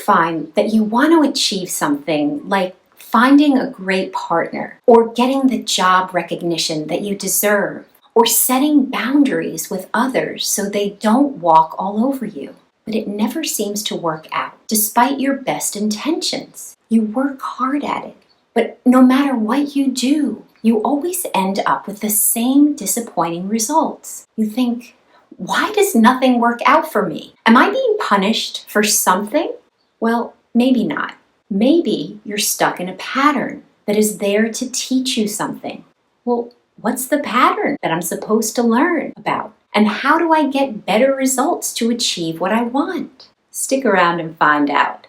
find that you want to achieve something like finding a great partner, or getting the job recognition that you deserve, or setting boundaries with others so they don't walk all over you, but it never seems to work out, despite your best intentions. You work hard at it, but no matter what you do, you always end up with the same disappointing results. You think, why does nothing work out for me? Am I being punished for something? Well, maybe not. Maybe you're stuck in a pattern that is there to teach you something. Well, what's the pattern that I'm supposed to learn about? And how do I get better results to achieve what I want? Stick around and find out.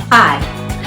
Hi,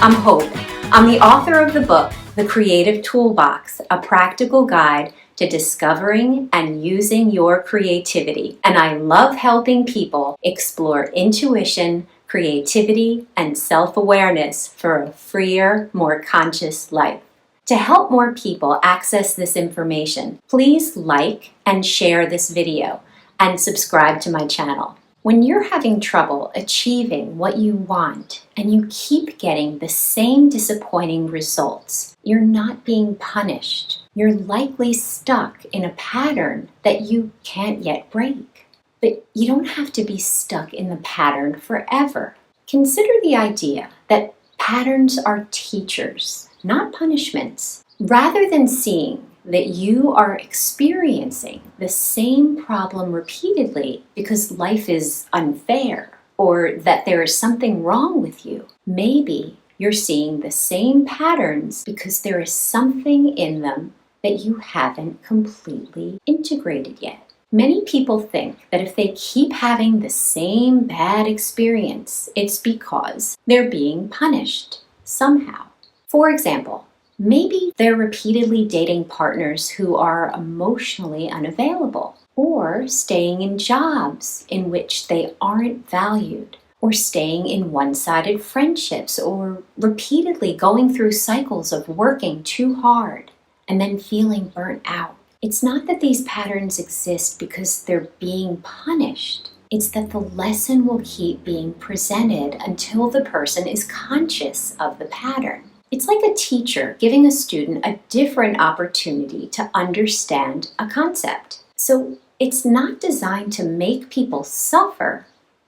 I'm Hope. I'm the author of the book, The Creative Toolbox, a practical guide to discovering and using your creativity. And I love helping people explore intuition, creativity, and self-awareness for a freer, more conscious life. To help more people access this information, please like and share this video and subscribe to my channel. When you're having trouble achieving what you want and you keep getting the same disappointing results, you're not being punished. You're likely stuck in a pattern that you can't yet break. But you don't have to be stuck in the pattern forever. Consider the idea that patterns are teachers, not punishments. Rather than seeing that you are experiencing the same problem repeatedly because life is unfair, or that there is something wrong with you, maybe you're seeing the same patterns because there is something in them that you haven't completely integrated yet. Many people think that if they keep having the same bad experience, it's because they're being punished somehow. For example, maybe they're repeatedly dating partners who are emotionally unavailable, or staying in jobs in which they aren't valued, or staying in one-sided friendships, or repeatedly going through cycles of working too hard and then feeling burnt out. It's not that these patterns exist because they're being punished. It's that the lesson will keep being presented until the person is conscious of the pattern. It's like a teacher giving a student a different opportunity to understand a concept. So it's not designed to make people suffer,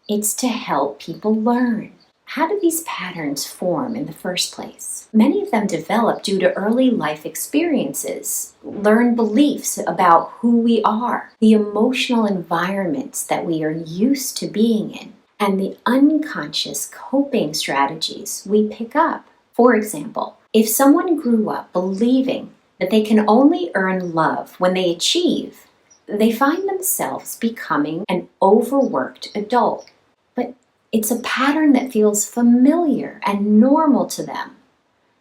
it's to help people learn. How do these patterns form in the first place? Many of them develop due to early life experiences, learned beliefs about who we are, the emotional environments that we are used to being in, and the unconscious coping strategies we pick up. For example, if someone grew up believing that they can only earn love when they achieve, they find themselves becoming an overworked adult. But it's a pattern that feels familiar and normal to them.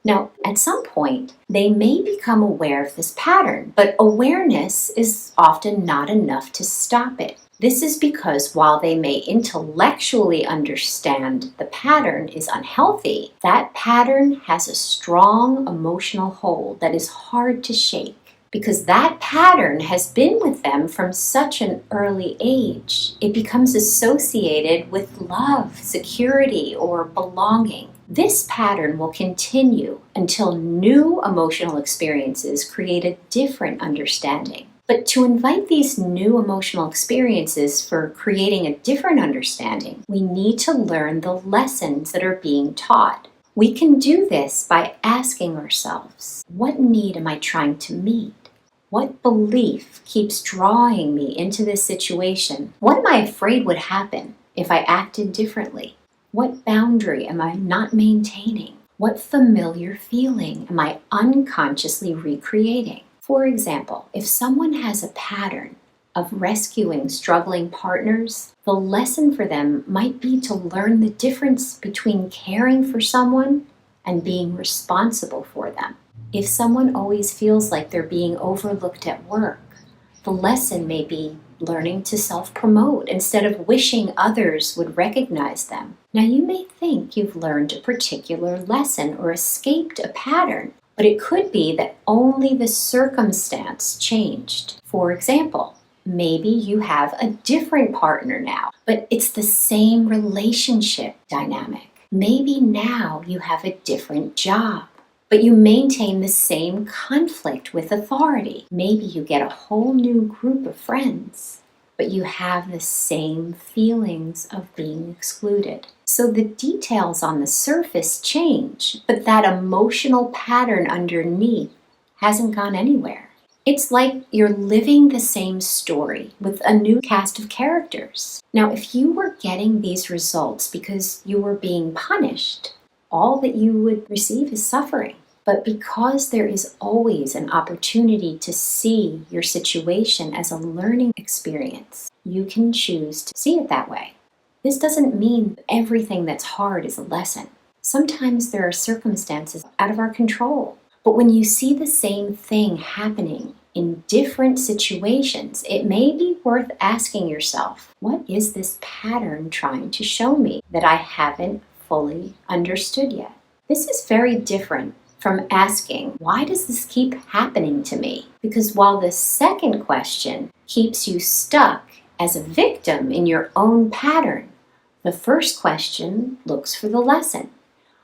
Now, at some point, they may become aware of this pattern, but awareness is often not enough to stop it. This is because while they may intellectually understand the pattern is unhealthy, that pattern has a strong emotional hold that is hard to shake, because that pattern has been with them from such an early age. It becomes associated with love, security, or belonging. This pattern will continue until new emotional experiences create a different understanding. But to invite these new emotional experiences for creating a different understanding, we need to learn the lessons that are being taught. We can do this by asking ourselves, what need am I trying to meet? What belief keeps drawing me into this situation? What am I afraid would happen if I acted differently? What boundary am I not maintaining? What familiar feeling am I unconsciously recreating? For example, if someone has a pattern of rescuing struggling partners, the lesson for them might be to learn the difference between caring for someone and being responsible for them. If someone always feels like they're being overlooked at work, the lesson may be learning to self-promote instead of wishing others would recognize them. Now, you may think you've learned a particular lesson or escaped a pattern, but it could be that only the circumstance changed. For example, Maybe you have a different partner now, but it's the same relationship dynamic. Maybe now you have a different job, but you maintain the same conflict with authority. Maybe you get a whole new group of friends, but you have the same feelings of being excluded. So the details on the surface change, but that emotional pattern underneath hasn't gone anywhere. It's like you're living the same story with a new cast of characters. Now, if you were getting these results because you were being punished, all that you would receive is suffering. But because there is always an opportunity to see your situation as a learning experience, you can choose to see it that way. This doesn't mean everything that's hard is a lesson. Sometimes there are circumstances out of our control. But when you see the same thing happening in different situations, it may be worth asking yourself, what is this pattern trying to show me that I haven't fully understood yet? This is very different from asking, why does this keep happening to me? Because while the second question keeps you stuck as a victim in your own pattern, the first question looks for the lesson,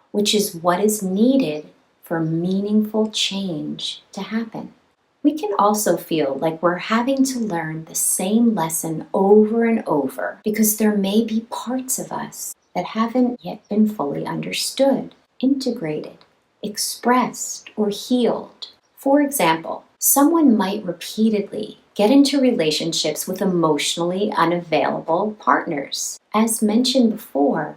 which is what is needed for meaningful change to happen. We can also feel like we're having to learn the same lesson over and over because there may be parts of us that haven't yet been fully understood, integrated, expressed, or healed. For example, someone might repeatedly get into relationships with emotionally unavailable partners. As mentioned before,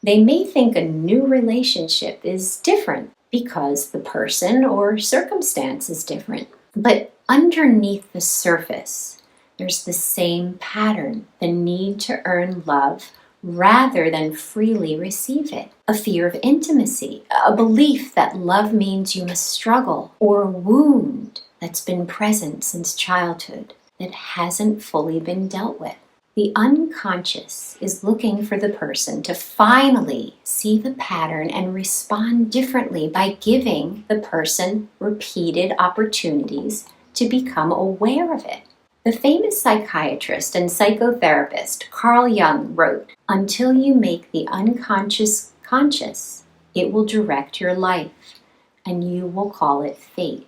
they may think a new relationship is different because the person or circumstance is different. But underneath the surface, there's the same pattern, the need to earn love rather than freely receive it. A fear of intimacy, a belief that love means you must struggle, or a wound that's been present since childhood that hasn't fully been dealt with. The unconscious is looking for the person to finally see the pattern and respond differently by giving the person repeated opportunities to become aware of it. The famous psychiatrist and psychotherapist Carl Jung wrote, "Until you make the unconscious conscious, it will direct your life, and you will call it fate."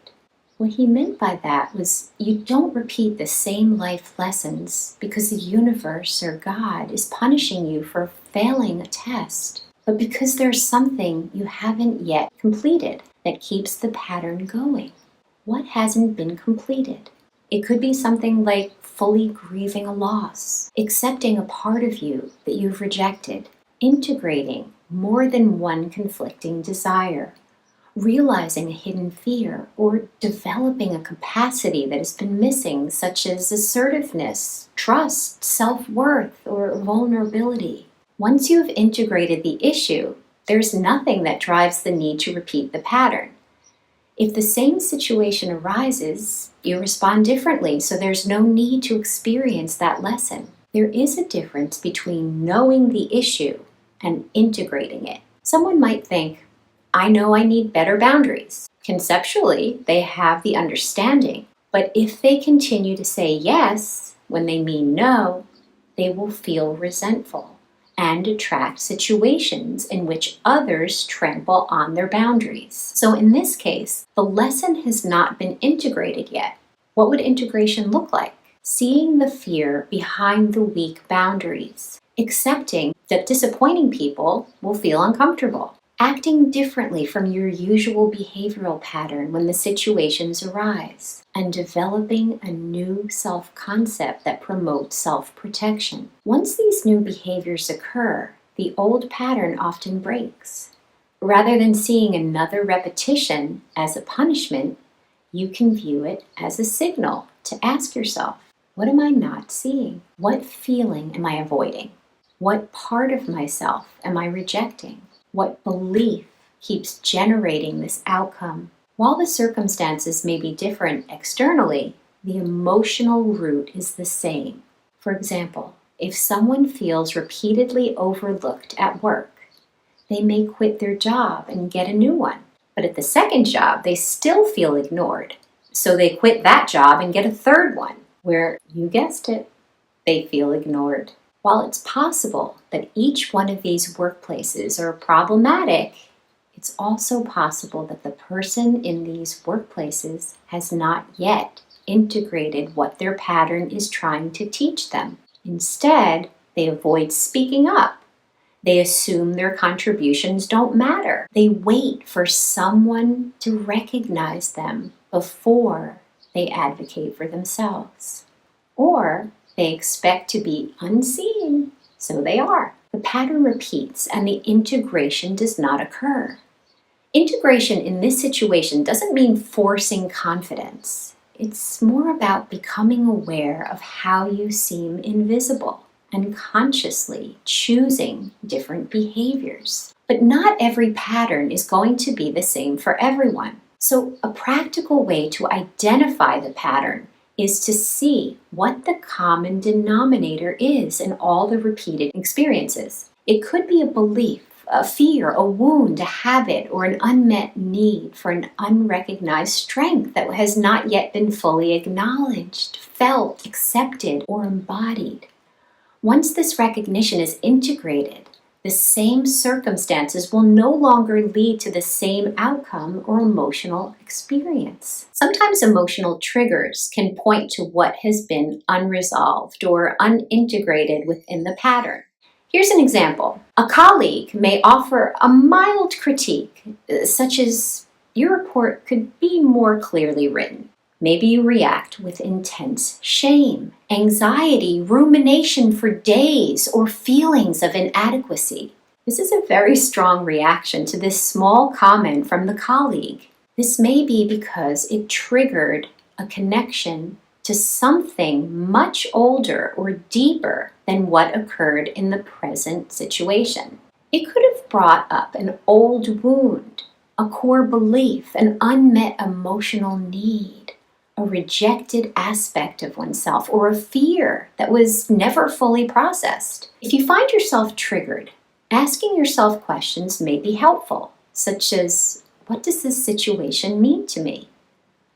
What he meant by that was you don't repeat the same life lessons because the universe or God is punishing you for failing a test, but because there's something you haven't yet completed that keeps the pattern going. What hasn't been completed? It could be something like fully grieving a loss, accepting a part of you that you've rejected, integrating more than one conflicting desire, realizing a hidden fear, or developing a capacity that has been missing, such as assertiveness, trust, self-worth, or vulnerability. Once you have integrated the issue, there's nothing that drives the need to repeat the pattern. If the same situation arises, you respond differently, so there's no need to experience that lesson. There is a difference between knowing the issue and integrating it. Someone might think, I know I need better boundaries. Conceptually, they have the understanding, but if they continue to say yes when they mean no, they will feel resentful and attract situations in which others trample on their boundaries. So in this case, the lesson has not been integrated yet. What would integration look like? Seeing the fear behind the weak boundaries, accepting that disappointing people will feel uncomfortable, acting differently from your usual behavioral pattern when the situations arise, and developing a new self-concept that promotes self-protection. Once these new behaviors occur, the old pattern often breaks. Rather than seeing another repetition as a punishment, you can view it as a signal to ask yourself, what am I not seeing? What feeling am I avoiding? What part of myself am I rejecting? What belief keeps generating this outcome? While the circumstances may be different externally, the emotional root is the same. For example, if someone feels repeatedly overlooked at work, they may quit their job and get a new one. But at the second job, they still feel ignored. So they quit that job and get a third one. where, you guessed it, they feel ignored. While it's possible that each one of these workplaces are problematic, it's also possible that the person in these workplaces has not yet integrated what their pattern is trying to teach them. Instead, they avoid speaking up. They assume their contributions don't matter. They wait for someone to recognize them before they advocate for themselves. Or they expect to be unseen, so they are. The pattern repeats and the integration does not occur. Integration in this situation doesn't mean forcing confidence. It's more about becoming aware of how you seem invisible and consciously choosing different behaviors. But not every pattern is going to be the same for everyone. So a practical way to identify the pattern is to see what the common denominator is in all the repeated experiences. It could be a belief, a fear, a wound, a habit, or an unmet need for an unrecognized strength that has not yet been fully acknowledged, felt, accepted, or embodied. Once this recognition is integrated, the same circumstances will no longer lead to the same outcome or emotional experience. Sometimes emotional triggers can point to what has been unresolved or unintegrated within the pattern. Here's an example. A colleague may offer a mild critique, such as, "Your report could be more clearly written." Maybe you react with intense shame, anxiety, rumination for days, or feelings of inadequacy. This is a very strong reaction to this small comment from the colleague. This may be because it triggered a connection to something much older or deeper than what occurred in the present situation. It could have brought up an old wound, a core belief, an unmet emotional need, a rejected aspect of oneself, or a fear that was never fully processed. If you find yourself triggered, asking yourself questions may be helpful, such as, what does this situation mean to me?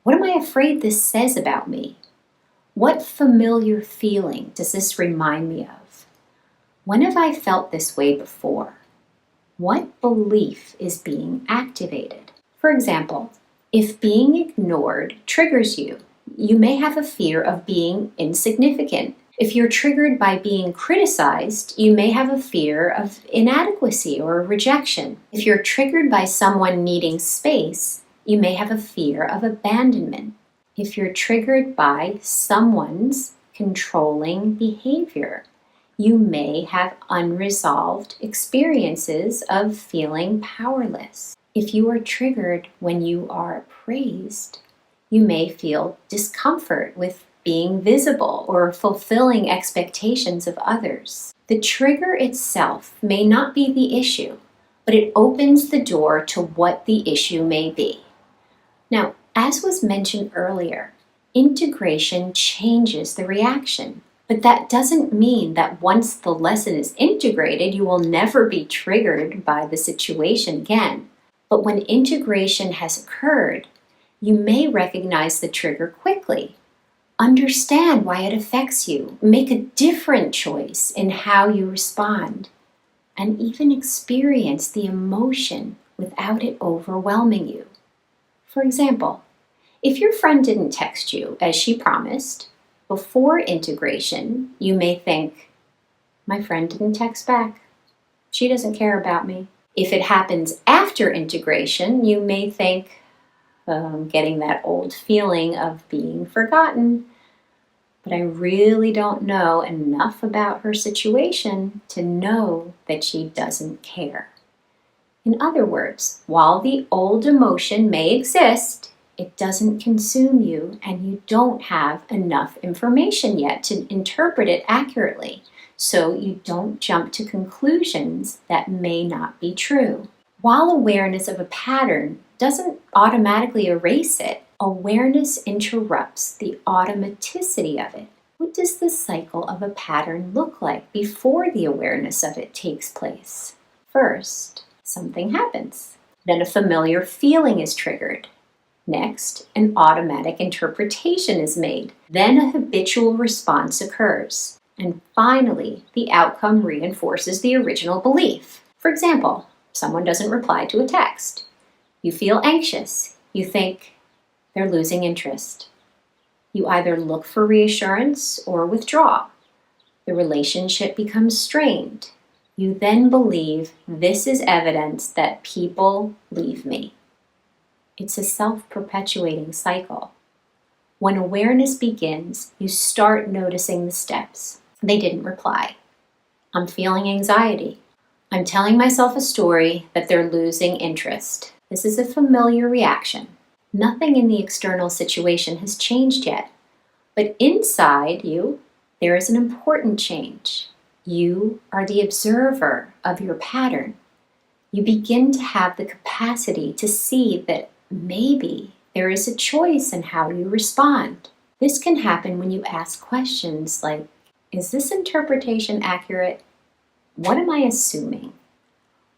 What am I afraid this says about me? What familiar feeling does this remind me of? When have I felt this way before? What belief is being activated? For example, if being ignored triggers you, you may have a fear of being insignificant. If you're triggered by being criticized, you may have a fear of inadequacy or rejection. If you're triggered by someone needing space, you may have a fear of abandonment. If you're triggered by someone's controlling behavior, you may have unresolved experiences of feeling powerless. If you are triggered when you are praised, you may feel discomfort with being visible or fulfilling expectations of others. The trigger itself may not be the issue, but it opens the door to what the issue may be. Now, as was mentioned earlier, integration changes the reaction. But that doesn't mean that once the lesson is integrated, you will never be triggered by the situation again. But when integration has occurred, you may recognize the trigger quickly, understand why it affects you, make a different choice in how you respond, and even experience the emotion without it overwhelming you. For example, if your friend didn't text you as she promised, before integration, you may think, my friend didn't text back. She doesn't care about me. If it happens after integration, you may think, I'm getting that old feeling of being forgotten, but I really don't know enough about her situation to know that she doesn't care. In other words, while the old emotion may exist, it doesn't consume you, and you don't have enough information yet to interpret it accurately, so you don't jump to conclusions that may not be true. While awareness of a pattern doesn't automatically erase it, awareness interrupts the automaticity of it. What does the cycle of a pattern look like before the awareness of it takes place? First, something happens. Then a familiar feeling is triggered. Next, an automatic interpretation is made. Then a habitual response occurs. And finally, the outcome reinforces the original belief. For example, someone doesn't reply to a text. You feel anxious. You think they're losing interest. You either look for reassurance or withdraw. The relationship becomes strained. You then believe this is evidence that people leave me. It's a self-perpetuating cycle. When awareness begins, you start noticing the steps. They didn't reply. I'm feeling anxiety. I'm telling myself a story that they're losing interest. This is a familiar reaction. Nothing in the external situation has changed yet. But inside you, there is an important change. You are the observer of your pattern. You begin to have the capacity to see that maybe there is a choice in how you respond. This can happen when you ask questions like, is this interpretation accurate? What am I assuming?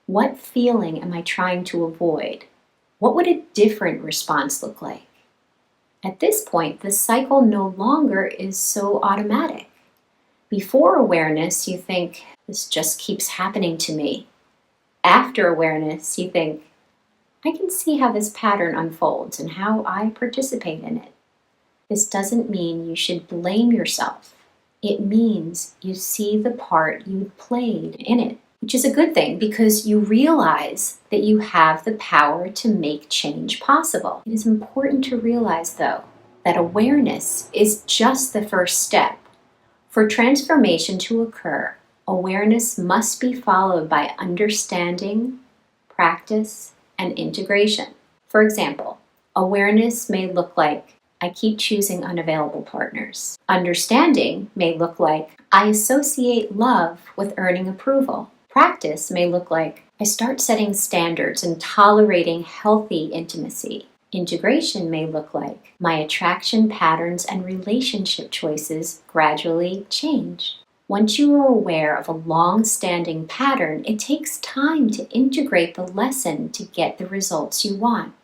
What feeling am I trying to avoid? What would a different response look like? At this point, the cycle no longer is so automatic. Before awareness, you think, this just keeps happening to me. After awareness, you think, I can see how this pattern unfolds and how I participate in it. This doesn't mean you should blame yourself. It means you see the part you played in it, which is a good thing because you realize that you have the power to make change possible. It is important to realize, though, that awareness is just the first step. For transformation to occur, awareness must be followed by understanding, practice, and integration. For example, awareness may look like, I keep choosing unavailable partners. Understanding may look like, I associate love with earning approval. Practice may look like, I start setting standards and tolerating healthy intimacy. Integration may look like, my attraction patterns and relationship choices gradually change. Once you are aware of a long-standing pattern, it takes time to integrate the lesson to get the results you want.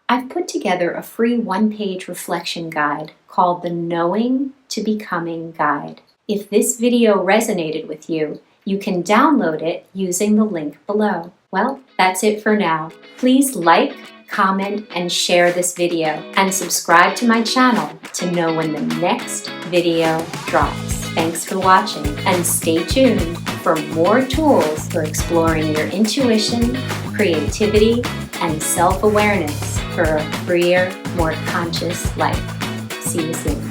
I've put together a free one-page reflection guide called the Knowing to Becoming Guide. If this video resonated with you, you can download it using the link below. Well, that's it for now. Please like, comment, and share this video, and subscribe to my channel to know when the next video drops. Thanks for watching, and stay tuned for more tools for exploring your intuition, creativity, and self-awareness for a freer, more conscious life. See you soon.